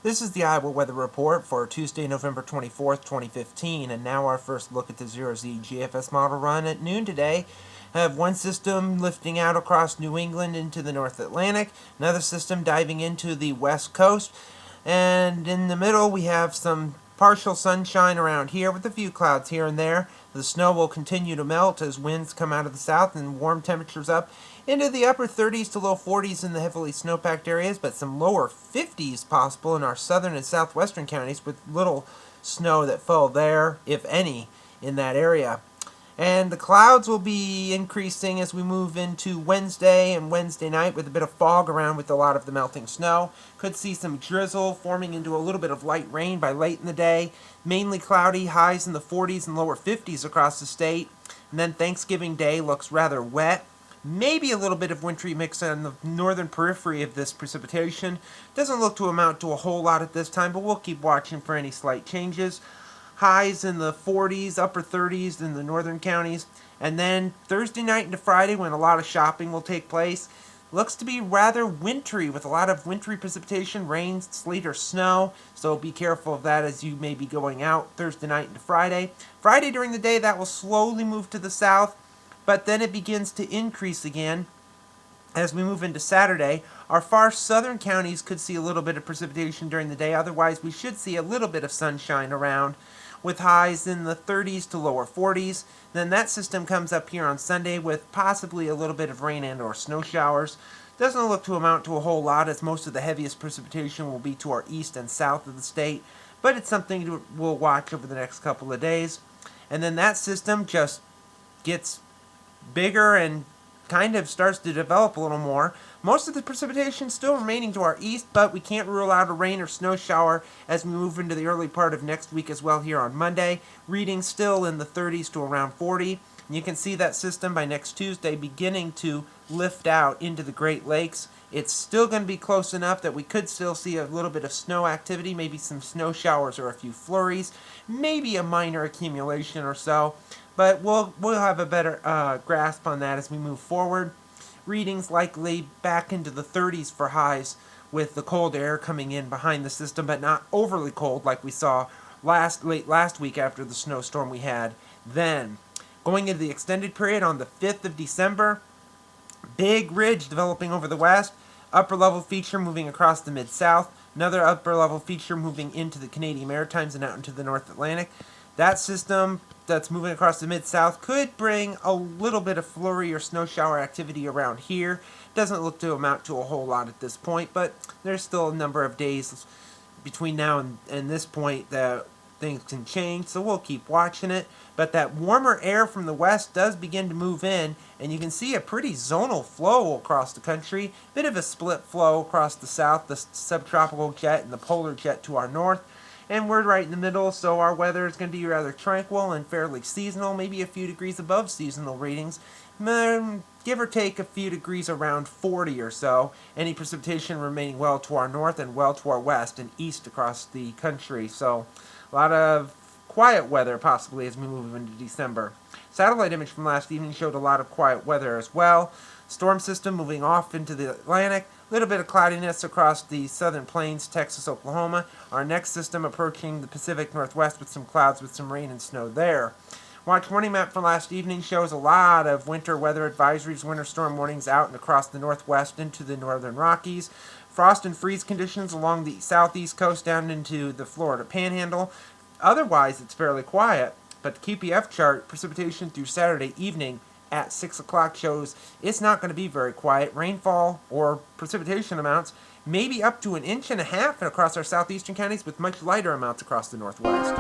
This is the Iowa Weather Report for Tuesday, November 24th, 2015, and now our first look at the 0Z GFS Model Run at noon today. I have one system lifting out across New England into the North Atlantic, another system diving into the West Coast, and in the middle we have some partial sunshine around here with a few clouds here and there. The snow will continue to melt as winds come out of the south and warm temperatures up into the upper 30s to low 40s in the heavily snowpacked areas, but some lower 50s possible in our southern and southwestern counties with little snow that fell there, if any, in that area. And the clouds will be increasing as we move into Wednesday and Wednesday night with a bit of fog around with a lot of the melting snow. Could see some drizzle forming into a little bit of light rain by late in the day. Mainly cloudy, highs in the 40s and lower 50s across the state. And then Thanksgiving Day looks rather wet. Maybe a little bit of wintry mix on the northern periphery of this precipitation. Doesn't look to amount to a whole lot at this time, but we'll keep watching for any slight changes. Highs in the 40s, upper 30s in the northern counties. And then Thursday night into Friday, when a lot of shopping will take place, looks to be rather wintry with a lot of wintry precipitation, rain, sleet, or snow. So be careful of that as you may be going out Thursday night into Friday. Friday during the day, that will slowly move to the south, but then it begins to increase again. As we move into Saturday, our far southern counties could see a little bit of precipitation during the day. Otherwise, we should see a little bit of sunshine around with highs in the 30s to lower 40s. Then that system comes up here on Sunday with possibly a little bit of rain and or snow showers. Doesn't look to amount to a whole lot as most of the heaviest precipitation will be to our east and south of the state, but it's something we'll watch over the next couple of days. And then that system just gets bigger and kind of starts to develop a little more. Most of the precipitation still remaining to our east, but we can't rule out a rain or snow shower as we move into the early part of next week as well here on Monday. Readings still in the 30s to around 40. And you can see that system by next Tuesday beginning to lift out into the Great Lakes. It's still going to be close enough that we could still see a little bit of snow activity, maybe some snow showers or a few flurries, maybe a minor accumulation or so. But we'll have a better grasp on that as we move forward. Readings likely back into the 30s for highs with the cold air coming in behind the system, but not overly cold like we saw late last week after the snowstorm we had then. Going into the extended period on the 5th of December, big ridge developing over the west, upper level feature moving across the mid-south, another upper level feature moving into the Canadian Maritimes and out into the North Atlantic. That system that's moving across the mid-south could bring a little bit of flurry or snow shower activity around here. Doesn't look to amount to a whole lot at this point, but there's still a number of days between now and this point that things can change, so we'll keep watching it. But that warmer air from the west does begin to move in, and you can see a pretty zonal flow across the country. Bit of a split flow across the south, the subtropical jet and the polar jet to our north. And we're right in the middle, so our weather is going to be rather tranquil and fairly seasonal, maybe a few degrees above seasonal readings. Give or take a few degrees around 40 or so. Any precipitation remaining well to our north and well to our west and east across the country. So a lot of quiet weather possibly as we move into December. Satellite image from last evening showed a lot of quiet weather as well. Storm system moving off into the Atlantic. A little bit of cloudiness across the southern plains, Texas, Oklahoma. Our next system approaching the Pacific Northwest with some clouds with some rain and snow there. Watch warning map from last evening shows a lot of winter weather advisories, winter storm warnings out and across the northwest into the northern Rockies. Frost and freeze conditions along the southeast coast down into the Florida Panhandle. Otherwise, it's fairly quiet, but the QPF chart, precipitation through Saturday evening at 6 o'clock shows it's not going to be very quiet. Rainfall or precipitation amounts maybe up to 1.5 inches across our southeastern counties with much lighter amounts across the northwest.